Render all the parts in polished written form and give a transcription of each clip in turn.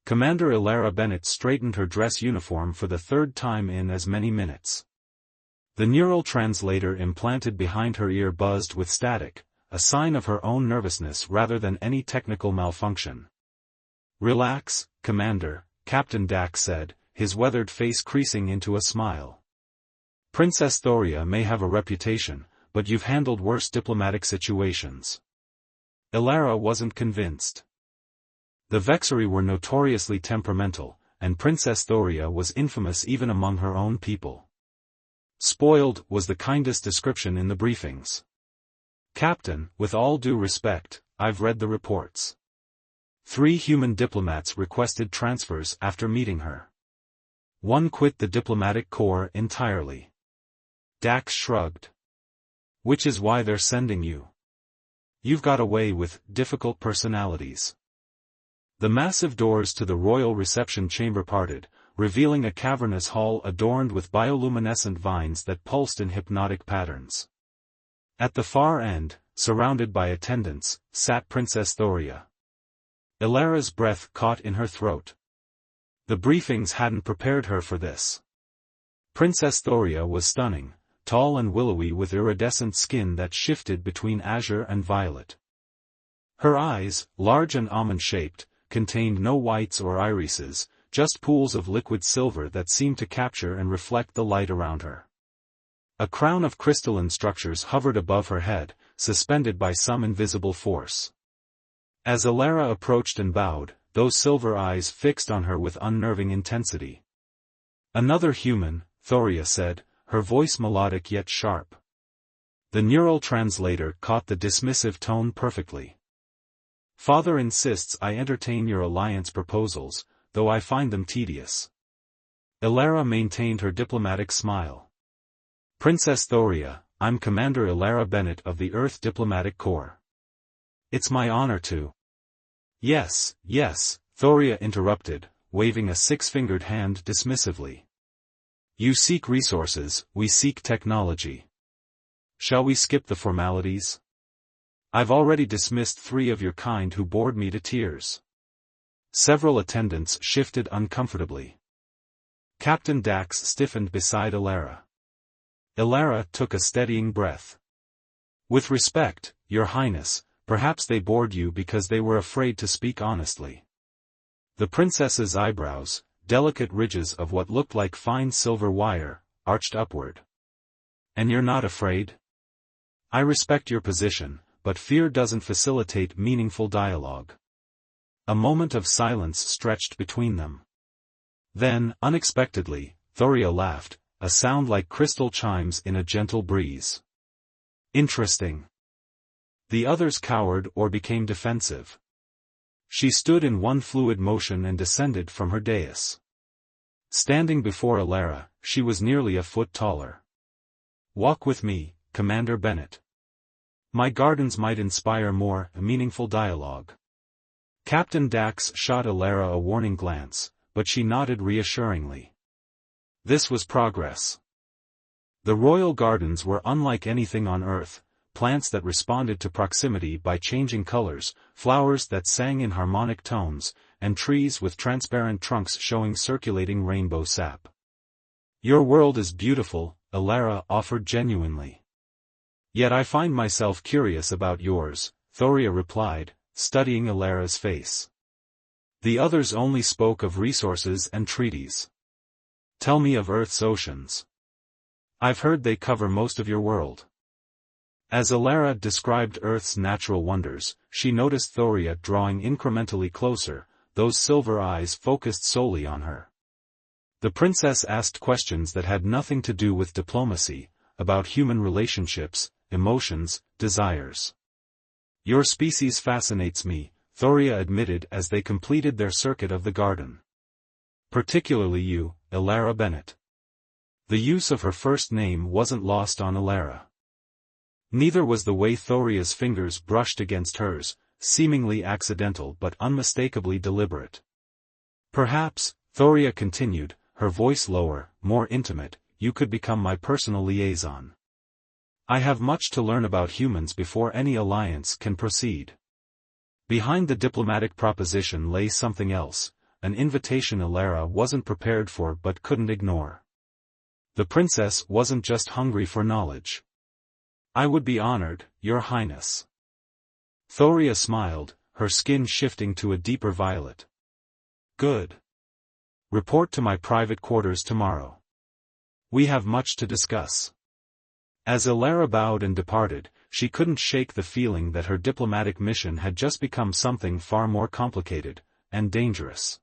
Commander Elara Bennett straightened her dress uniform for the third time in as many minutes. The neural translator implanted behind her ear buzzed with static, a sign of her own nervousness rather than any technical malfunction. "Relax, Commander," Captain Dax said, his weathered face creasing into a smile. "Princess Thoria may have a reputation, but you've handled worse diplomatic situations." Elara wasn't convinced. The Vexari were notoriously temperamental, and Princess Thoria was infamous even among her own people. "Spoiled" was the kindest description in the briefings. "Captain, with all due respect, I've read the reports. 3 human diplomats requested transfers after meeting her. 1 quit the diplomatic corps entirely." Dax shrugged. "Which is why they're sending you. You've got away with difficult personalities." The massive doors to the royal reception chamber parted, revealing a cavernous hall adorned with bioluminescent vines that pulsed in hypnotic patterns. At the far end, surrounded by attendants, sat Princess Thoria. Elara's breath caught in her throat. The briefings hadn't prepared her for this. Princess Thoria was stunning, tall and willowy with iridescent skin that shifted between azure and violet. Her eyes, large and almond-shaped, contained no whites or irises, just pools of liquid silver that seemed to capture and reflect the light around her. A crown of crystalline structures hovered above her head, suspended by some invisible force. As Elara approached and bowed, those silver eyes fixed on her with unnerving intensity. "Another human," Thoria said, her voice melodic yet sharp. The neural translator caught the dismissive tone perfectly. "Father insists I entertain your alliance proposals, though I find them tedious." Elara maintained her diplomatic smile. "Princess Thoria, I'm Commander Elara Bennett of the Earth Diplomatic Corps. It's my honor to—" "Yes, yes," Thoria interrupted, waving a 6-fingered hand dismissively. "You seek resources, we seek technology. Shall we skip the formalities? I've already dismissed 3 of your kind who bored me to tears." Several attendants shifted uncomfortably. Captain Dax stiffened beside Elara. Elara took a steadying breath. "With respect, Your Highness, perhaps they bored you because they were afraid to speak honestly." The princess's eyebrows, delicate ridges of what looked like fine silver wire, arched upward. "And you're not afraid? I respect your position, but fear doesn't facilitate meaningful dialogue." A moment of silence stretched between them. Then, unexpectedly, Thoria laughed, a sound like crystal chimes in a gentle breeze. "Interesting." The others cowered or became defensive. She stood in one fluid motion and descended from her dais. Standing before Elara, she was nearly a foot taller. "Walk with me, Commander Bennett. My gardens might inspire more meaningful dialogue." Captain Dax shot Elara a warning glance, but she nodded reassuringly. This was progress. The royal gardens were unlike anything on Earth, plants that responded to proximity by changing colors, flowers that sang in harmonic tones, and trees with transparent trunks showing circulating rainbow sap. "Your world is beautiful," Elara offered genuinely. "Yet I find myself curious about yours," Thoria replied, studying Elara's face. The others only spoke of resources and treaties. "Tell me of Earth's oceans. I've heard they cover most of your world." As Elara described Earth's natural wonders, she noticed Thoria drawing incrementally closer, those silver eyes focused solely on her. The princess asked questions that had nothing to do with diplomacy, about human relationships, emotions, desires. "Your species fascinates me," Thoria admitted as they completed their circuit of the garden. "Particularly you, Elara Bennett." The use of her first name wasn't lost on Elara. Neither was the way Thoria's fingers brushed against hers, seemingly accidental but unmistakably deliberate. "Perhaps," Thoria continued, her voice lower, more intimate, "you could become my personal liaison. I have much to learn about humans before any alliance can proceed." Behind the diplomatic proposition lay something else, an invitation Elara wasn't prepared for but couldn't ignore. The princess wasn't just hungry for knowledge. "I would be honored, Your Highness." Thoria smiled, her skin shifting to a deeper violet. "Good. Report to my private quarters tomorrow. We have much to discuss." As Elara bowed and departed, she couldn't shake the feeling that her diplomatic mission had just become something far more complicated and dangerous.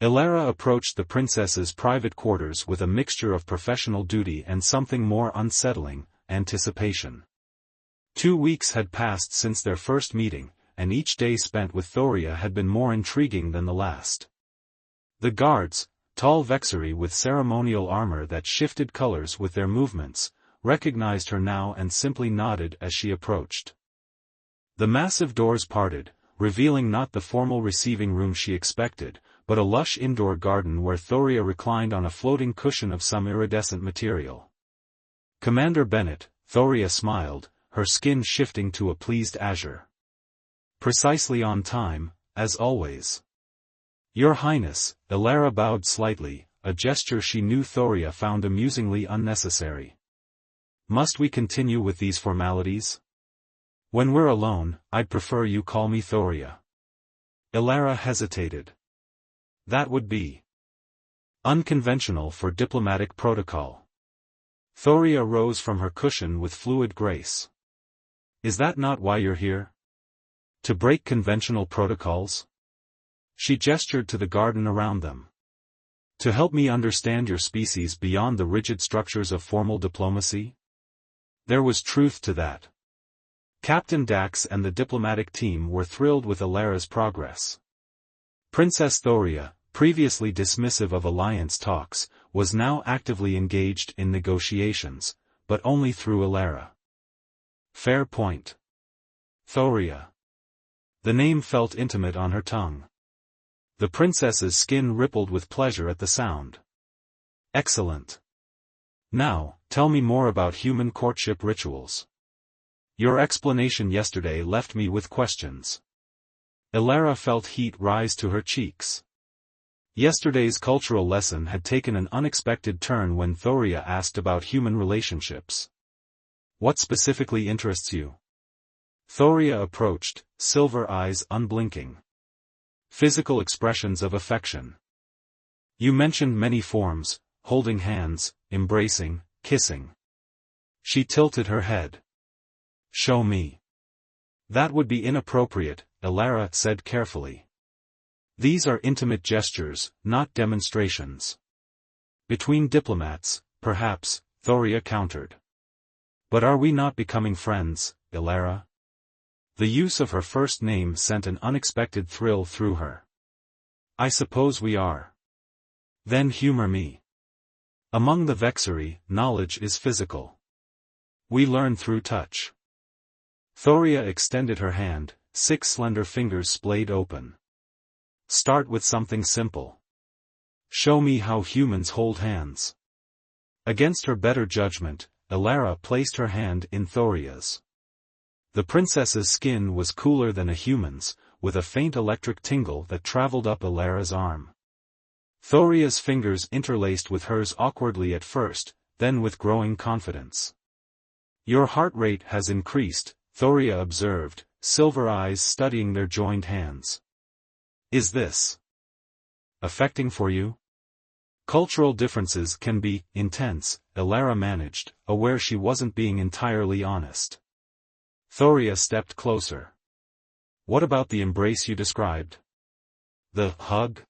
Elara approached the princess's private quarters with a mixture of professional duty and something more unsettling, anticipation. 2 weeks had passed since their first meeting, and each day spent with Thoria had been more intriguing than the last. The guards, tall Vexari with ceremonial armor that shifted colors with their movements, recognized her now and simply nodded as she approached. The massive doors parted, revealing not the formal receiving room she expected, but a lush indoor garden where Thoria reclined on a floating cushion of some iridescent material. "Commander Bennett," Thoria smiled, her skin shifting to a pleased azure. "Precisely on time, as always." "Your Highness," Elara bowed slightly, a gesture she knew Thoria found amusingly unnecessary. "Must we continue with these formalities? When we're alone, I'd prefer you call me Thoria." Elara hesitated. "That would be unconventional for diplomatic protocol." Thoria rose from her cushion with fluid grace. "Is that not why you're here? To break conventional protocols?" She gestured to the garden around them. "To help me understand your species beyond the rigid structures of formal diplomacy?" There was truth to that. Captain Dax and the diplomatic team were thrilled with Elara's progress. Princess Thoria, previously dismissive of alliance talks, was now actively engaged in negotiations, but only through Elara. Fair point. Thoria. The name felt intimate on her tongue. The princess's skin rippled with pleasure at the sound. "Excellent. Now, tell me more about human courtship rituals. Your explanation yesterday left me with questions." Elara felt heat rise to her cheeks. Yesterday's cultural lesson had taken an unexpected turn when Thoria asked about human relationships. "What specifically interests you?" Thoria approached, silver eyes unblinking. "Physical expressions of affection. You mentioned many forms, holding hands, embracing, kissing." She tilted her head. "Show me." "That would be inappropriate," Elara said carefully. "These are intimate gestures, not demonstrations." "Between diplomats, perhaps," Thoria countered. "But are we not becoming friends, Elara?" The use of her first name sent an unexpected thrill through her. "I suppose we are." "Then humor me. Among the Vexari, knowledge is physical. We learn through touch." Thoria extended her hand, 6 slender fingers splayed open. "Start with something simple. Show me how humans hold hands." Against her better judgment, Elara placed her hand in Thoria's. The princess's skin was cooler than a human's, with a faint electric tingle that traveled up Elara's arm. Thoria's fingers interlaced with hers awkwardly at first, then with growing confidence. "Your heart rate has increased," Thoria observed, silver eyes studying their joined hands. "Is this affecting for you?" Cultural differences can be intense, Elara managed, aware she wasn't being entirely honest. Thoria stepped closer. "What about the embrace you described? The hug?"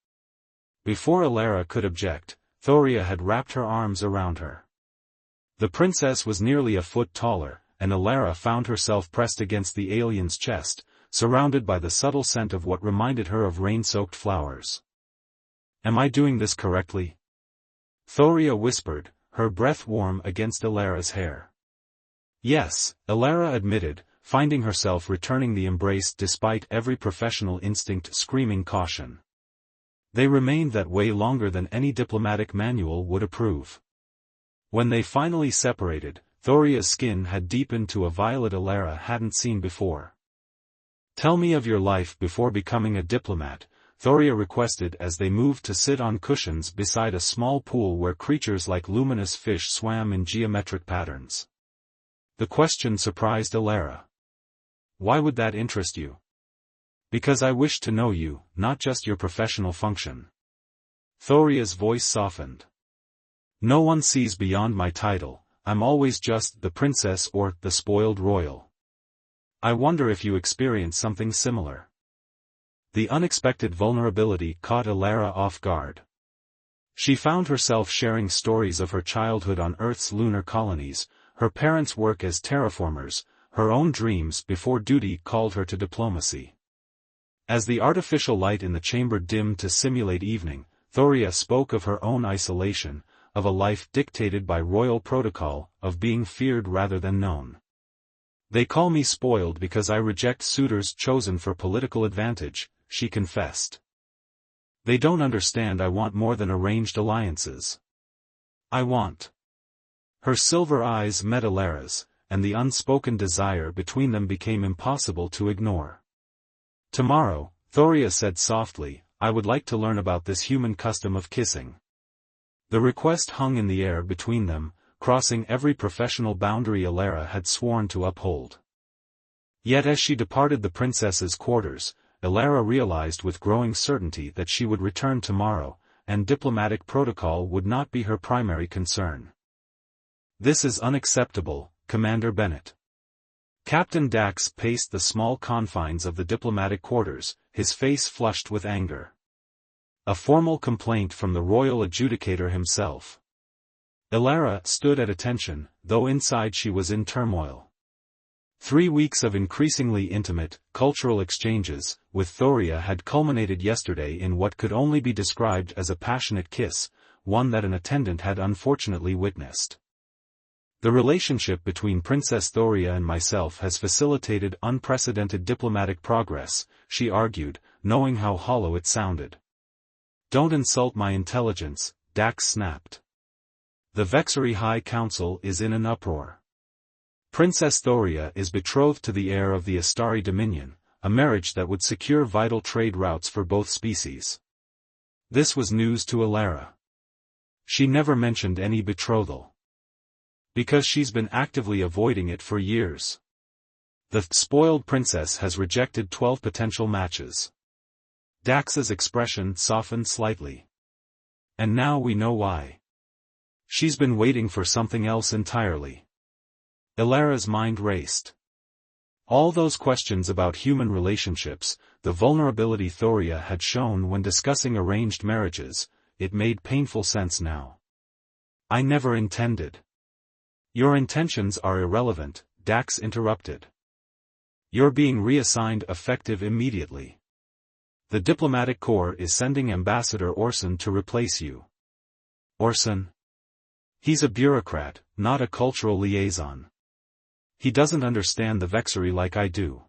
Before Elara could object, Thoria had wrapped her arms around her. The princess was nearly a foot taller, and Elara found herself pressed against the alien's chest, surrounded by the subtle scent of what reminded her of rain-soaked flowers. "Am I doing this correctly?" Thoria whispered, her breath warm against Elara's hair. "Yes," Elara admitted, finding herself returning the embrace despite every professional instinct screaming caution. They remained that way longer than any diplomatic manual would approve. When they finally separated, Thoria's skin had deepened to a violet Elara hadn't seen before. "Tell me of your life before becoming a diplomat," Thoria requested as they moved to sit on cushions beside a small pool where creatures like luminous fish swam in geometric patterns. The question surprised Elara. Why would that interest you? Because I wish to know you, not just your professional function. Thoria's voice softened. No one sees beyond my title, I'm always just the princess or the spoiled royal. I wonder if you experience something similar. The unexpected vulnerability caught Elara off guard. She found herself sharing stories of her childhood on Earth's lunar colonies, her parents' work as terraformers, her own dreams before duty called her to diplomacy. As the artificial light in the chamber dimmed to simulate evening, Thoria spoke of her own isolation, of a life dictated by royal protocol, of being feared rather than known. They call me spoiled because I reject suitors chosen for political advantage, she confessed. They don't understand I want more than arranged alliances. I want. Her silver eyes met Elara's, and the unspoken desire between them became impossible to ignore. Tomorrow, Thoria said softly, I would like to learn about this human custom of kissing. The request hung in the air between them, crossing every professional boundary Elara had sworn to uphold. Yet as she departed the princess's quarters, Elara realized with growing certainty that she would return tomorrow, and diplomatic protocol would not be her primary concern. This is unacceptable, Commander Bennett. Captain Dax paced the small confines of the diplomatic quarters, his face flushed with anger. A formal complaint from the royal adjudicator himself. Elara stood at attention, though inside she was in turmoil. 3 weeks of increasingly intimate, cultural exchanges, with Thoria had culminated yesterday in what could only be described as a passionate kiss, one that an attendant had unfortunately witnessed. The relationship between Princess Thoria and myself has facilitated unprecedented diplomatic progress, she argued, knowing how hollow it sounded. Don't insult my intelligence, Dax snapped. The Vexery High Council is in an uproar. Princess Thoria is betrothed to the heir of the Astari Dominion, a marriage that would secure vital trade routes for both species. This was news to Elara. She never mentioned any betrothal. Because she's been actively avoiding it for years. The spoiled princess has rejected 12 potential matches. Dax's expression softened slightly. And now we know why. She's been waiting for something else entirely. Elara's mind raced. All those questions about human relationships, the vulnerability Thoria had shown when discussing arranged marriages, it made painful sense now. I never intended. Your intentions are irrelevant, Dax interrupted. You're being reassigned effective immediately. The diplomatic corps is sending Ambassador Orson to replace you. Orson? He's a bureaucrat, not a cultural liaison. He doesn't understand the Vexery like I do.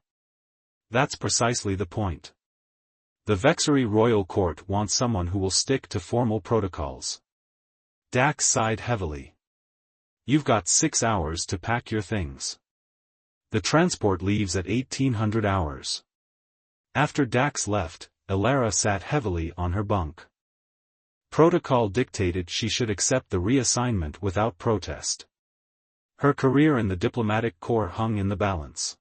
That's precisely the point. The Vexery Royal Court wants someone who will stick to formal protocols. Dax sighed heavily. You've got 6 hours to pack your things. The transport leaves at 1800 hours. After Dax left, Elara sat heavily on her bunk. Protocol dictated she should accept the reassignment without protest. Her career in the diplomatic corps hung in the balance.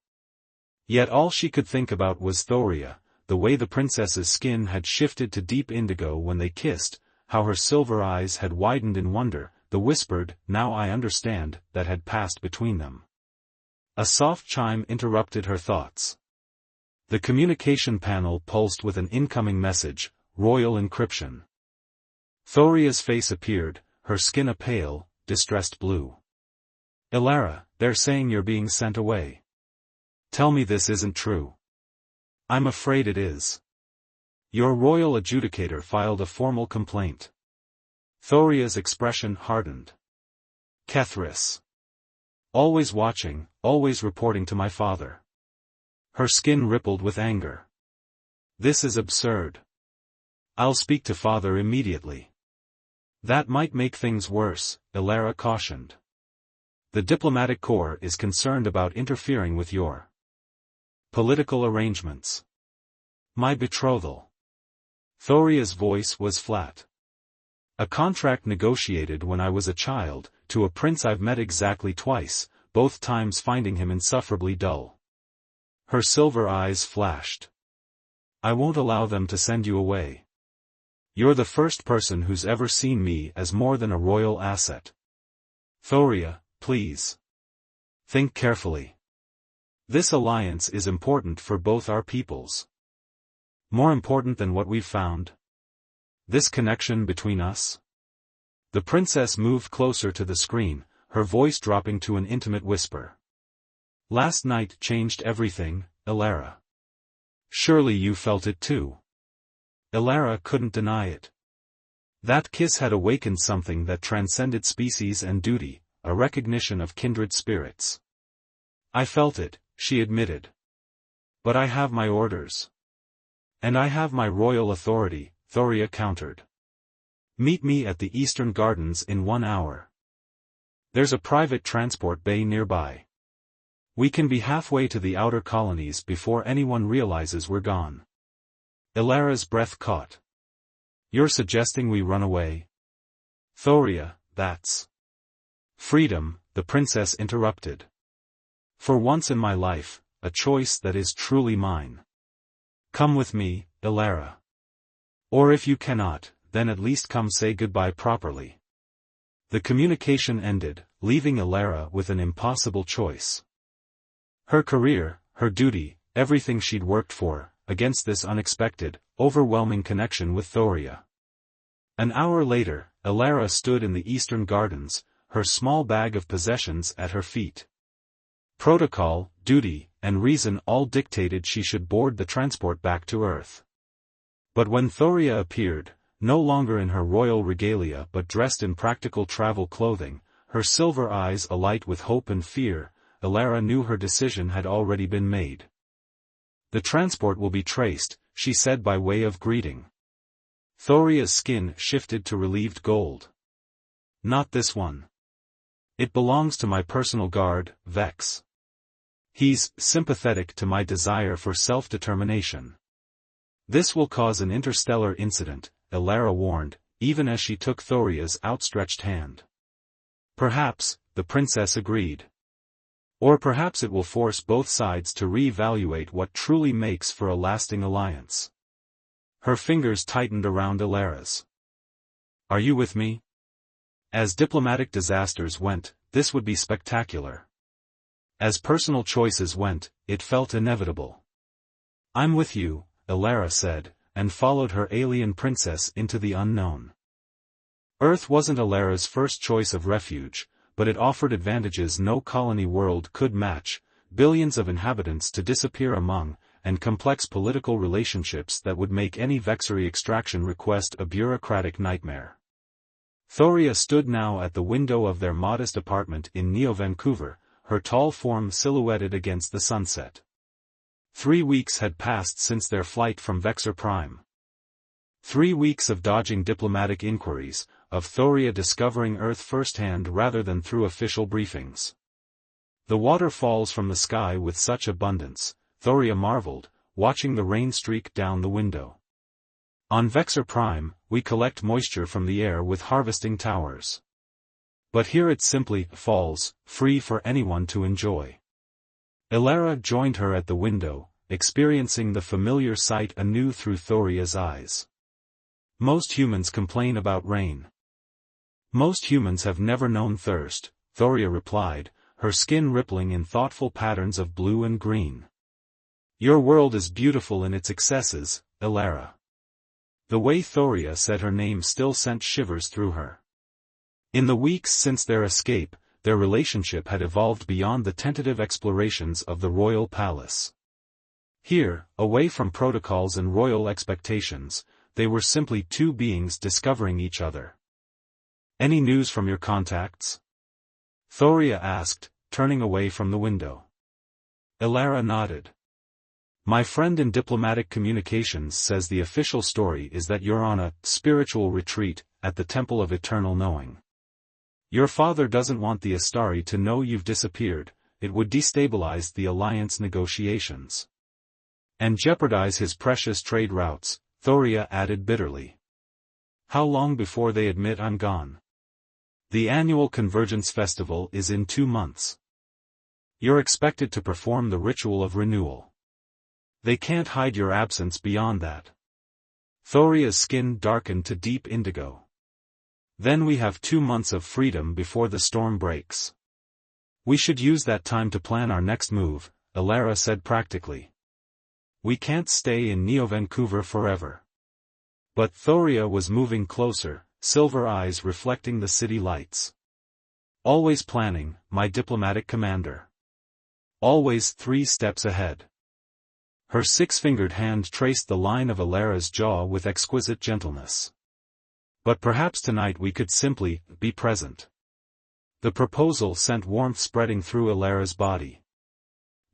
Yet all she could think about was Thoria, the way the princess's skin had shifted to deep indigo when they kissed, how her silver eyes had widened in wonder, the whispered, "Now I understand," that had passed between them. A soft chime interrupted her thoughts. The communication panel pulsed with an incoming message, royal encryption. Thoria's face appeared, her skin a pale, distressed blue. Elara, they're saying you're being sent away. Tell me this isn't true. I'm afraid it is. Your royal adjudicator filed a formal complaint. Thoria's expression hardened. Kethris. Always watching, always reporting to my father. Her skin rippled with anger. This is absurd. I'll speak to father immediately. That might make things worse, Elara cautioned. The diplomatic corps is concerned about interfering with your political arrangements. My betrothal. Thoria's voice was flat. A contract negotiated when I was a child, to a prince I've met exactly twice, both times finding him insufferably dull. Her silver eyes flashed. I won't allow them to send you away. You're the first person who's ever seen me as more than a royal asset. Thoria, please. Think carefully. This alliance is important for both our peoples. More important than what we've found. This connection between us? The princess moved closer to the screen, her voice dropping to an intimate whisper. Last night changed everything, Elara. Surely you felt it too. Elara couldn't deny it. That kiss had awakened something that transcended species and duty, a recognition of kindred spirits. I felt it, she admitted. But I have my orders. And I have my royal authority, Thoria countered. Meet me at the Eastern Gardens in 1 hour. There's a private transport bay nearby. We can be halfway to the outer colonies before anyone realizes we're gone. Elara's breath caught. You're suggesting we run away? Thoria, that's freedom, the princess interrupted. For once in my life, a choice that is truly mine. Come with me, Elara. Or if you cannot, then at least come say goodbye properly. The communication ended, leaving Elara with an impossible choice. Her career, her duty, everything she'd worked for, against this unexpected, overwhelming connection with Thoria. An hour later, Elara stood in the Eastern Gardens, her small bag of possessions at her feet. Protocol, duty, and reason all dictated she should board the transport back to Earth. But when Thoria appeared, no longer in her royal regalia but dressed in practical travel clothing, her silver eyes alight with hope and fear, Elara knew her decision had already been made. The transport will be traced, she said by way of greeting. Thoria's skin shifted to relieved gold. Not this one. It belongs to my personal guard, Vex. He's sympathetic to my desire for self-determination. This will cause an interstellar incident, Elara warned, even as she took Thoria's outstretched hand. Perhaps, the princess agreed. Or perhaps it will force both sides to re-evaluate what truly makes for a lasting alliance. Her fingers tightened around Elara's. Are you with me? As diplomatic disasters went, this would be spectacular. As personal choices went, it felt inevitable. I'm with you, Elara said, and followed her alien princess into the unknown. Earth wasn't Elara's first choice of refuge, but it offered advantages no colony world could match, billions of inhabitants to disappear among, and complex political relationships that would make any Vexery extraction request a bureaucratic nightmare. Thoria stood now at the window of their modest apartment in Neo-Vancouver, her tall form silhouetted against the sunset. 3 weeks had passed since their flight from Vexer Prime. 3 weeks of dodging diplomatic inquiries, of Thoria discovering Earth firsthand rather than through official briefings. The water falls from the sky with such abundance, Thoria marveled, watching the rain streak down the window. On Vexer Prime, we collect moisture from the air with harvesting towers. But here it simply falls, free for anyone to enjoy. Elara joined her at the window, experiencing the familiar sight anew through Thoria's eyes. Most humans complain about rain. Most humans have never known thirst, Thoria replied, her skin rippling in thoughtful patterns of blue and green. Your world is beautiful in its excesses, Elara. The way Thoria said her name still sent shivers through her. In the weeks since their escape, their relationship had evolved beyond the tentative explorations of the royal palace. Here, away from protocols and royal expectations, they were simply two beings discovering each other. Any news from your contacts? Thoria asked, turning away from the window. Elara nodded. My friend in diplomatic communications says the official story is that you're on a spiritual retreat at the Temple of Eternal Knowing. Your father doesn't want the Astari to know you've disappeared, it would destabilize the alliance negotiations. And jeopardize his precious trade routes, Thoria added bitterly. How long before they admit I'm gone? The annual Convergence Festival is in 2 months. You're expected to perform the ritual of renewal. They can't hide your absence beyond that. Thoria's skin darkened to deep indigo. Then we have 2 months of freedom before the storm breaks. We should use that time to plan our next move, Elara said practically. We can't stay in Neo Vancouver forever. But Thoria was moving closer, silver eyes reflecting the city lights. Always planning, my diplomatic commander. Always 3 steps ahead. Her 6-fingered hand traced the line of Elara's jaw with exquisite gentleness. But perhaps tonight we could simply be present. The proposal sent warmth spreading through Elara's body.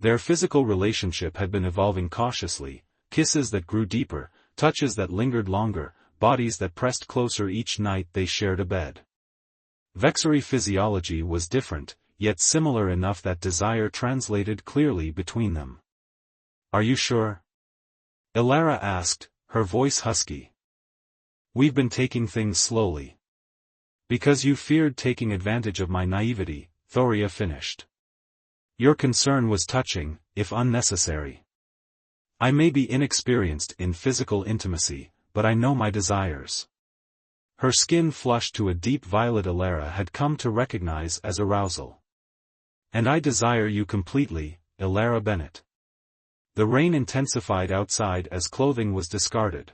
Their physical relationship had been evolving cautiously, kisses that grew deeper, touches that lingered longer, bodies that pressed closer each night they shared a bed. Vexary physiology was different, yet similar enough that desire translated clearly between them. Are you sure? Elara asked, her voice husky. We've been taking things slowly. Because you feared taking advantage of my naivety, Thoria finished. Your concern was touching, if unnecessary. I may be inexperienced in physical intimacy, but I know my desires. Her skin flushed to a deep violet Elara had come to recognize as arousal. And I desire you completely, Elara Bennett. The rain intensified outside as clothing was discarded.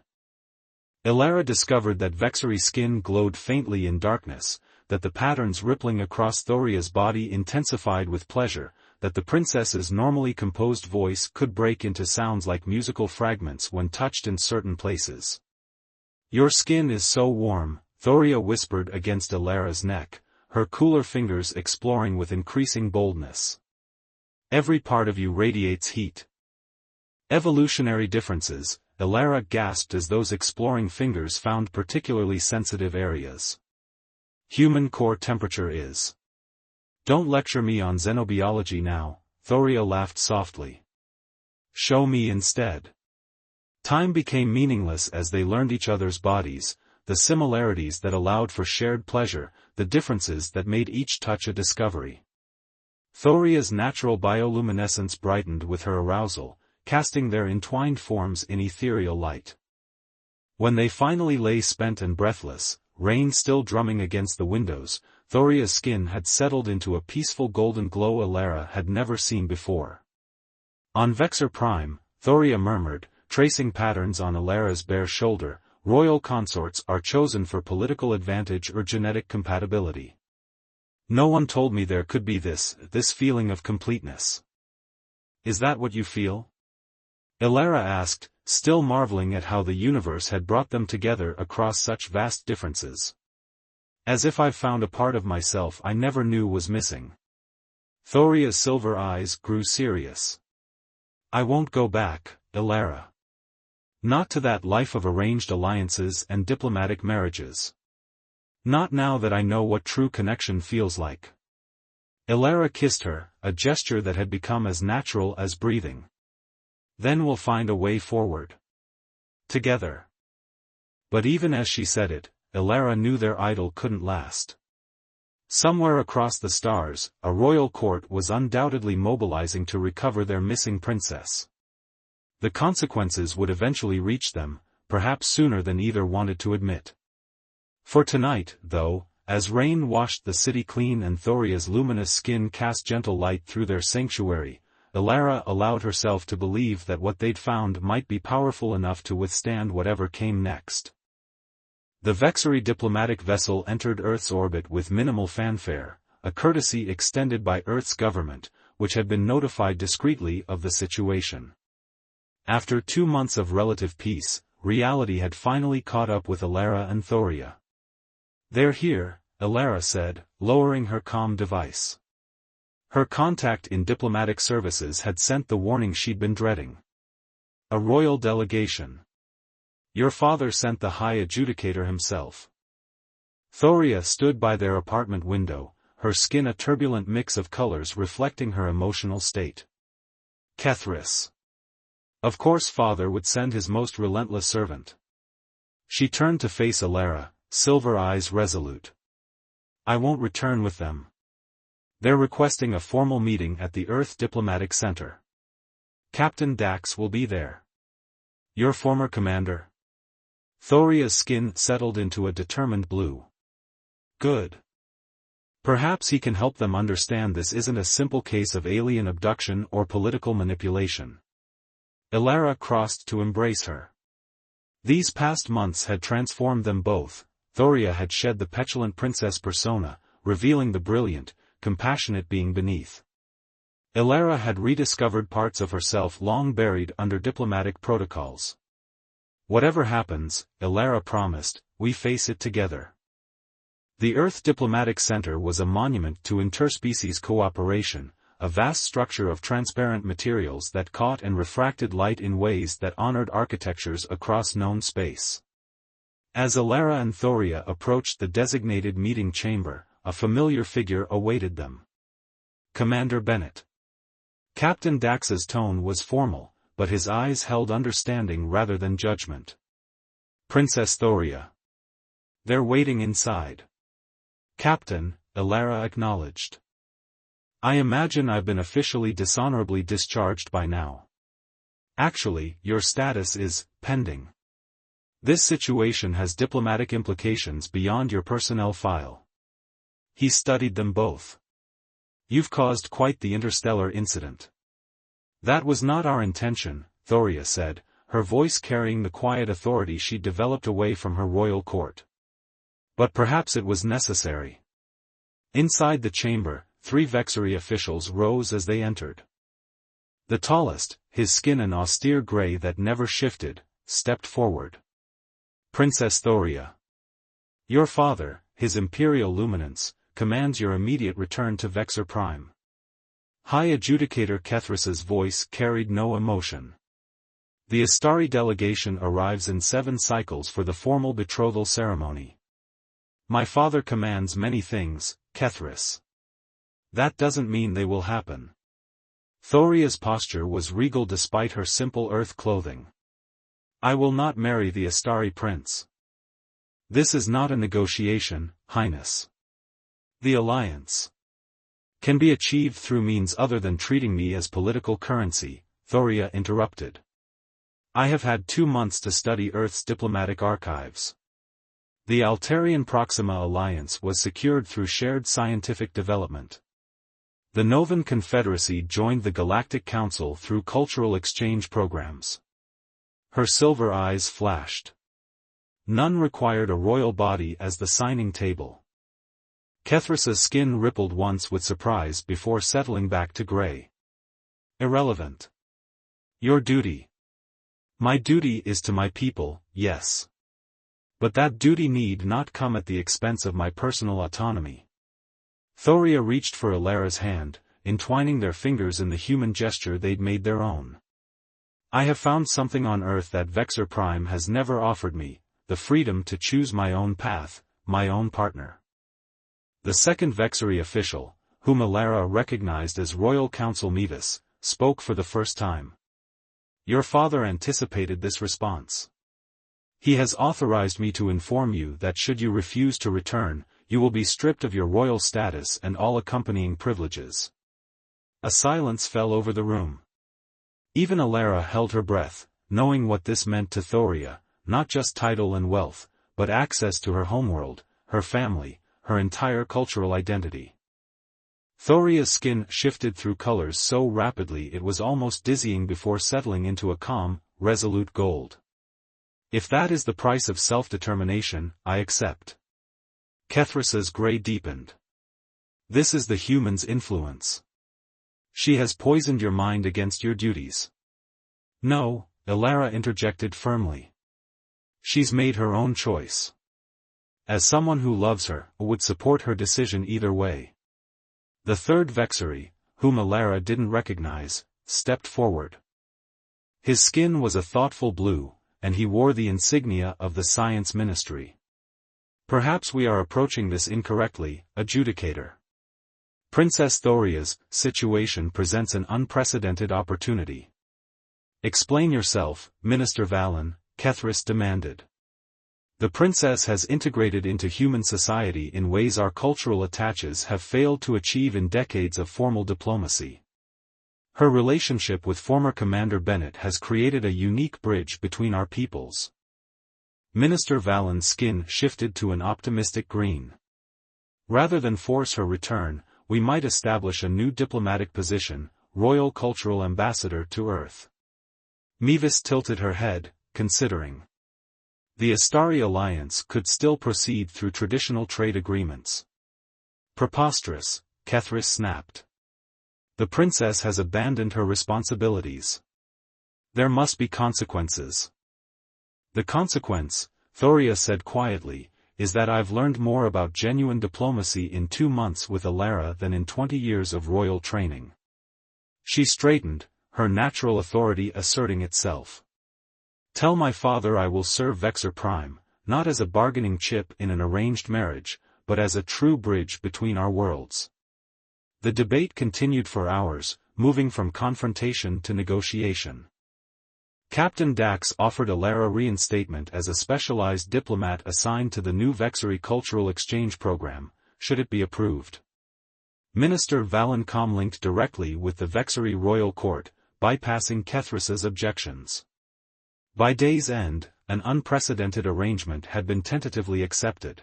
Elara discovered that Vexary's skin glowed faintly in darkness, that the patterns rippling across Thoria's body intensified with pleasure, that the princess's normally composed voice could break into sounds like musical fragments when touched in certain places. Your skin is so warm, Thoria whispered against Elara's neck, her cooler fingers exploring with increasing boldness. Every part of you radiates heat. Evolutionary differences, Elara gasped as those exploring fingers found particularly sensitive areas. Human core temperature is. Don't lecture me on xenobiology now, Thoria laughed softly. Show me instead. Time became meaningless as they learned each other's bodies, the similarities that allowed for shared pleasure, the differences that made each touch a discovery. Thoria's natural bioluminescence brightened with her arousal, casting their entwined forms in ethereal light. When they finally lay spent and breathless, rain still drumming against the windows, Thoria's skin had settled into a peaceful golden glow Elara had never seen before. On Vexor Prime, Thoria murmured, tracing patterns on Elara's bare shoulder, royal consorts are chosen for political advantage or genetic compatibility. No one told me there could be this feeling of completeness. Is that what you feel? Elara asked, still marveling at how the universe had brought them together across such vast differences. As if I've found a part of myself I never knew was missing. Thoria's silver eyes grew serious. I won't go back, Elara. Not to that life of arranged alliances and diplomatic marriages. Not now that I know what true connection feels like. Elara kissed her, a gesture that had become as natural as breathing. Then we'll find a way forward. Together. But even as she said it, Elara knew their idyll couldn't last. Somewhere across the stars, a royal court was undoubtedly mobilizing to recover their missing princess. The consequences would eventually reach them, perhaps sooner than either wanted to admit. For tonight, though, as rain washed the city clean and Thoria's luminous skin cast gentle light through their sanctuary, Elara allowed herself to believe that what they'd found might be powerful enough to withstand whatever came next. The Vexary diplomatic vessel entered Earth's orbit with minimal fanfare, a courtesy extended by Earth's government, which had been notified discreetly of the situation. After 2 months of relative peace, reality had finally caught up with Elara and Thoria. They're here, Elara said, lowering her comm device. Her contact in diplomatic services had sent the warning she'd been dreading. A royal delegation. Your father sent the High Adjudicator himself. Thoria stood by their apartment window, her skin a turbulent mix of colors reflecting her emotional state. Kethris. Of course father would send his most relentless servant. She turned to face Alara, silver eyes resolute. I won't return with them. They're requesting a formal meeting at the Earth Diplomatic Center. Captain Dax will be there. Your former commander? Thoria's skin settled into a determined blue. Good. Perhaps he can help them understand this isn't a simple case of alien abduction or political manipulation. Alara crossed to embrace her. These past months had transformed them both. Thoria had shed the petulant princess persona, revealing the brilliant, compassionate being beneath. Alara had rediscovered parts of herself long buried under diplomatic protocols. Whatever happens, Alara promised, we face it together. The Earth Diplomatic Center was a monument to interspecies cooperation, a vast structure of transparent materials that caught and refracted light in ways that honored architectures across known space. As Alara and Thoria approached the designated meeting chamber, a familiar figure awaited them. Commander Bennett. Captain Dax's tone was formal, but his eyes held understanding rather than judgment. Princess Thoria. They're waiting inside. Captain, Alara acknowledged. I imagine I've been officially dishonorably discharged by now. Actually, your status is pending. This situation has diplomatic implications beyond your personnel file. He studied them both. You've caused quite the interstellar incident. That was not our intention, Thoria said, her voice carrying the quiet authority she'd developed away from her royal court. But perhaps it was necessary. Inside the chamber, 3 Vexery officials rose as they entered. The tallest, his skin an austere gray that never shifted, stepped forward. Princess Thoria. Your father, His Imperial Luminance, commands your immediate return to Vexer Prime. High Adjudicator Kethras's voice carried no emotion. The Astari delegation arrives in 7 cycles for the formal betrothal ceremony. My father commands many things, Kethras. That doesn't mean they will happen. Thoria's posture was regal despite her simple earth clothing. I will not marry the Astari prince. This is not a negotiation, Highness. The alliance can be achieved through means other than treating me as political currency, Thoria interrupted. I have had 2 months to study Earth's diplomatic archives. The Altarian Proxima Alliance was secured through shared scientific development. The Novan Confederacy joined the Galactic Council through cultural exchange programs. Her silver eyes flashed. None required a royal body as the signing table. Kethras's skin rippled once with surprise before settling back to gray. Irrelevant. Your duty. My duty is to my people, yes. But that duty need not come at the expense of my personal autonomy. Thoria reached for Alara's hand, entwining their fingers in the human gesture they'd made their own. I have found something on Earth that Vexer Prime has never offered me, the freedom to choose my own path, my own partner. The second Vexery official, whom Alara recognized as Royal Council Mevis, spoke for the first time. Your father anticipated this response. He has authorized me to inform you that should you refuse to return, you will be stripped of your royal status and all accompanying privileges. A silence fell over the room. Even Alara held her breath, knowing what this meant to Thoria, not just title and wealth, but access to her homeworld, her family, her entire cultural identity. Thoria's skin shifted through colors so rapidly it was almost dizzying before settling into a calm, resolute gold. If that is the price of self-determination, I accept. Kethras's gray deepened. This is the human's influence. She has poisoned your mind against your duties. No, Alara interjected firmly. She's made her own choice. As someone who loves her, would support her decision either way. The third Vexery, whom Alara didn't recognize, stepped forward. His skin was a thoughtful blue, and he wore the insignia of the Science Ministry. Perhaps we are approaching this incorrectly, Adjudicator. Princess Thoria's situation presents an unprecedented opportunity. Explain yourself, Minister Valen, Kethras demanded. The princess has integrated into human society in ways our cultural attaches have failed to achieve in decades of formal diplomacy. Her relationship with former Commander Bennett has created a unique bridge between our peoples. Minister Vallon's skin shifted to an optimistic green. Rather than force her return, we might establish a new diplomatic position, Royal Cultural Ambassador to Earth. Mavis tilted her head, considering. The Astari alliance could still proceed through traditional trade agreements. Preposterous, Kethris snapped. The princess has abandoned her responsibilities. There must be consequences. The consequence, Thoria said quietly, is that I've learned more about genuine diplomacy in 2 months with Alara than in 20 years of royal training. She straightened, her natural authority asserting itself. Tell my father I will serve Vexor Prime, not as a bargaining chip in an arranged marriage, but as a true bridge between our worlds. The debate continued for hours, moving from confrontation to negotiation. Captain Dax offered Alara reinstatement as a specialized diplomat assigned to the new Vexori Cultural Exchange Program, should it be approved. Minister Vallon comlinked directly with the Vexori Royal Court, bypassing Kethris's objections. By day's end, an unprecedented arrangement had been tentatively accepted.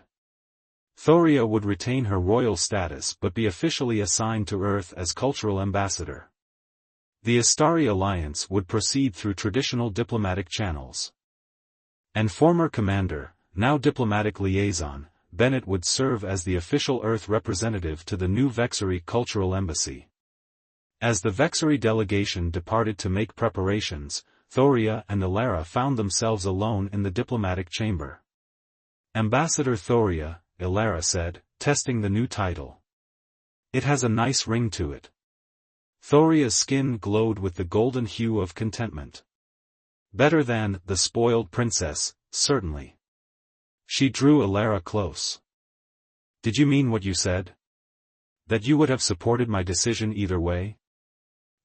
Thoria would retain her royal status but be officially assigned to Earth as cultural ambassador. The Astari alliance would proceed through traditional diplomatic channels. And former commander, now diplomatic liaison, Bennett would serve as the official Earth representative to the new Vexori Cultural Embassy. As the Vexori delegation departed to make preparations, Thoria and Alara found themselves alone in the diplomatic chamber. Ambassador Thoria, Alara said, testing the new title. It has a nice ring to it. Thoria's skin glowed with the golden hue of contentment. Better than the spoiled princess, certainly. She drew Alara close. Did you mean what you said? That you would have supported my decision either way?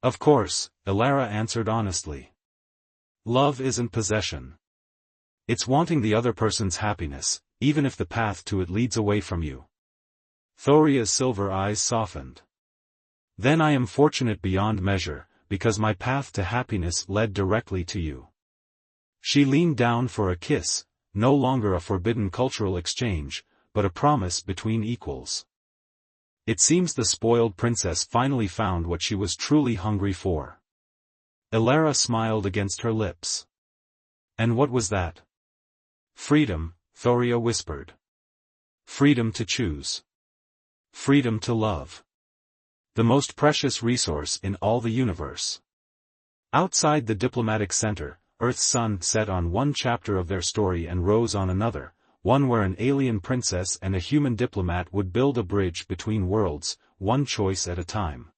Of course, Alara answered honestly. Love isn't possession. It's wanting the other person's happiness, even if the path to it leads away from you. Thoria's silver eyes softened. Then I am fortunate beyond measure, because my path to happiness led directly to you. She leaned down for a kiss, no longer a forbidden cultural exchange, but a promise between equals. It seems the spoiled princess finally found what she was truly hungry for. Alara smiled against her lips. And what was that? Freedom, Thoria whispered. Freedom to choose. Freedom to love. The most precious resource in all the universe. Outside the diplomatic center, Earth's sun set on one chapter of their story and rose on another, one where an alien princess and a human diplomat would build a bridge between worlds, one choice at a time.